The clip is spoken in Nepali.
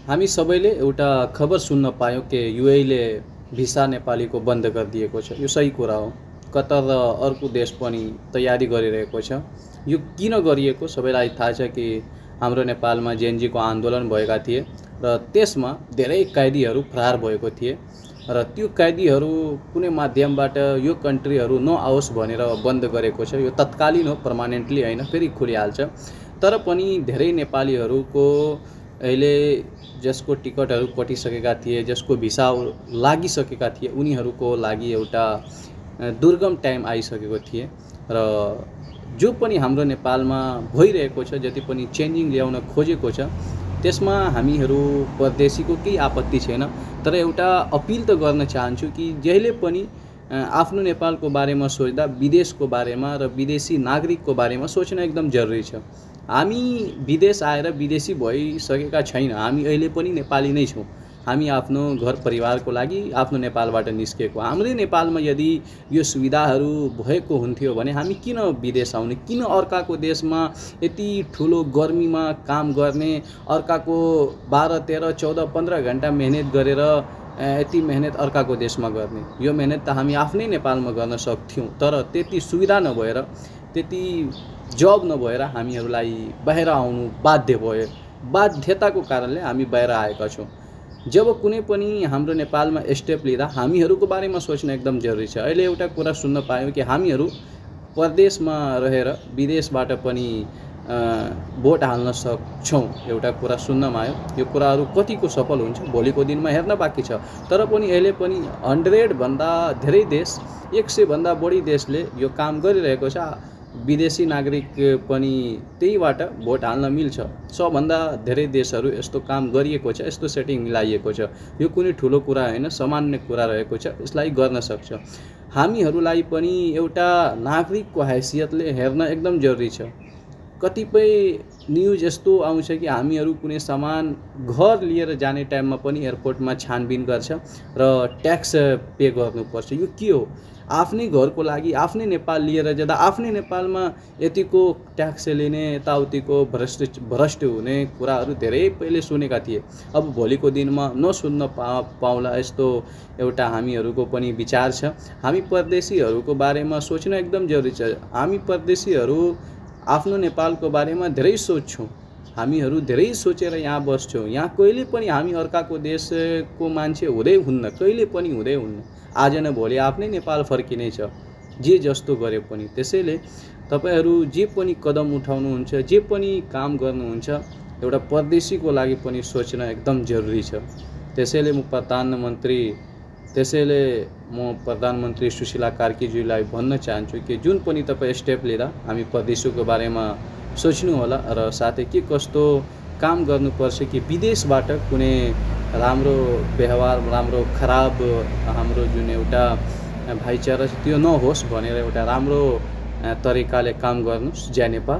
हामी सबैले एउटा खबर सुन्न पायौँ कि युएईले भिसा नेपालीको बन्द गरिदिएको छ। यो सही कुरा हो। कतर र अर्को देश पनि तयारी गरिरहेको छ। यो किन गरिएको सबैलाई थाहा छ कि हाम्रो नेपालमा जेएनजीको आन्दोलन भएका थिए र त्यसमा धेरै कैदीहरू फरार भएको थिए र त्यो कैदीहरू कुनै माध्यमबाट यो कन्ट्रीहरू नआओस् भनेर बन्द गरेको छ। यो तत्कालीन हो, पर्मानेन्टली हैन, फेरि खुलिहाल्छ। तर पनि धेरै नेपालीहरूको अहिले जसको टिकटहरू कटिसकेका थिए, जसको भिसा लागिसकेका थिए, उनीहरूको लागि एउटा दुर्गम टाइम आइसकेको थिए र जो पनि हाम्रो नेपालमा भइरहेको छ, जति पनि चेन्जिङ ल्याउन खोजेको छ, त्यसमा हामीहरू परदेशीको केही आपत्ति छैन। तर एउटा अपिल त गर्न चाहन्छु कि जहिले पनि आफ्नो नेपालको बारेमा सोच्दा विदेशको बारेमा र विदेशी नागरिकको बारेमा सोच्न एकदम जरुरी छ। हामी विदेश आएर विदेशी भइसकेका छैन, हामी अहिले पनि नेपाली नै छौँ। हामी आफ्नो घर परिवारको लागि आफ्नो नेपालबाट निस्केको। हाम्रै नेपालमा यदि यो सुविधाहरू भएको हुन्थ्यो भने हामी किन विदेश आउने, किन अर्काको देशमा यति ठुलो गर्मीमा काम गर्ने, अर्काको 12, 13, 14, 15 घण्टा मेहनत गरेर यति मेहनत अर्काको देशमा गर्ने। यो मेहनत त हामी आफ्नै नेपालमा गर्न सक्थ्यौँ, तर त्यति सुविधा नभएर, त्यति जब नभएर हामीहरूलाई बाहिर आउनु बाध्य भयो। बाध्यताको कारणले हामी बाहिर आएका छौँ। जब कुनै पनि हाम्रो नेपालमा स्टेप लिँदा हामीहरूको बारेमा सोच्न एकदम जरुरी छ। अहिले एउटा कुरा सुन्न पायौँ कि हामीहरू परदेशमा रहेर विदेशबाट पनि भोट हाल्न सक्छौँ, एउटा कुरा सुन्नमा आयो। यो कुराहरू कतिको सफल हुन्छ भोलिको दिनमा हेर्न बाँकी छ। तर पनि अहिले पनि 100 भन्दा धेरै देश, 100 भन्दा बढी देशले यो काम गरिरहेको छ। विदेशी नागरिक पनि त्यहीबाट भोट हाल्न मिल्छ। सबभन्दा धेरै देशहरू यस्तो काम गरिएको छ, यस्तो सेटिङ मिलाइएको छ। यो कुनै ठुलो कुरा हैन, सामान्य कुरा रहेको छ। यसलाई गर्न सक्छ। हामीहरूलाई पनि एउटा नागरिकको हैसियतले हेर्न एकदम जरुरी छ। कतिपय न्युज यस्तो आउँछ कि हामीहरू कुनै सामान घर लिएर जाने टाइममा पनि एयरपोर्टमा छानबिन गर्छ र ट्याक्स पे गर्नुपर्छ। यो के हो? आफ्नै घरको लागि आफ्नै नेपाल लिएर जाँदा आफ्नै नेपालमा यतिको ट्याक्स लिने, यताउतिको भ्रष्ट हुने कुराहरू धेरै पहिले सुनेका थिए। अब भोलिको दिनमा नसुन्न पाउला यस्तो एउटा हामीहरूको पनि विचार छ। हामी परदेशीहरूको बारेमा सोच्न एकदम जरुरी छ। हामी परदेशीहरू आफ्नो नेपालको बारेमा धेरै सोच्छौँ। हामीहरू धेरै सोचेर यहाँ बस्छौँ। यहाँ कहिले पनि हामी अर्काको देशको मान्छे हुँदै हुन्न, कहिले पनि हुँदै हुन्न। आज न भोलि आफ्नै नेपाल फर्किनै छ, जे जस्तो गरे पनि। त्यसैले तपाईहरू जे पनि कदम उठाउनुहुन्छ, जे पनि काम गर्नुहुन्छ, एउटा परदेशीको लागि पनि सोच्न एकदम जरुरी छ। त्यसैले म प्रधानमन्त्री सुशीला कार्कीज्यूलाई भन्न चाहन्छु कि जुन पनि तपाईँ स्टेप लिँदा हामी परदेशीको बारेमा सोच्नु होला र साथै के कस्तो काम गर्नुपर्छ कि विदेशबाट कुनै राम्रो व्यवहार, राम्रो खराब हाम्रो जुन एउटा भाइचारा छ त्यो नहोस् भनेर एउटा राम्रो तरिकाले काम गर्नुस्। जय नेपाल।